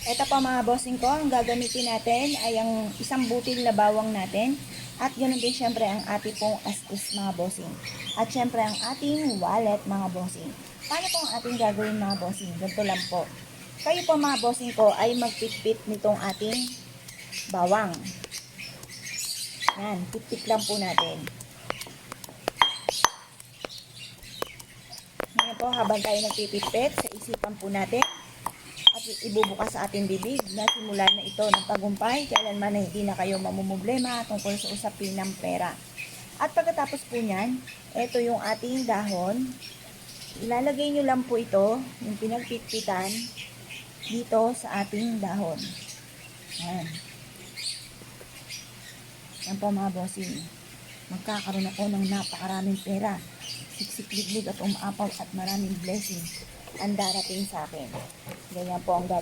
Ito po mga bossing ko, ang gagamitin natin ay ang isang butil na bawang natin. At ganoon din syempre ang ating pong astis mga bossing. At syempre ang ating wallet mga bossing. Paano po ang ating gagawin mga bossing? Ganito lang po. Kayo po mga bossing ko ay magpitpit nitong ating bawang. Yan, pitpit lang po natin. Ngayon po habang tayo nagpipitpit, sa isipan po natin at ibubukas sa ating bibig na simula na ito ng tagumpay, kailanman na hindi na kayo mamumblema tungkol sa usapin ng pera. At pagkatapos po niyan, ito yung ating dahon. Ilalagay nyo lang po ito, yung pinagpitpitan, dito sa ating dahon. Ayan. Yan po mga bossing. Magkakaroon ako ng napakaraming pera. Siksik-liglig at umaapaw at maraming blessing ang darating sa akin. Ganyan po ang gagawin.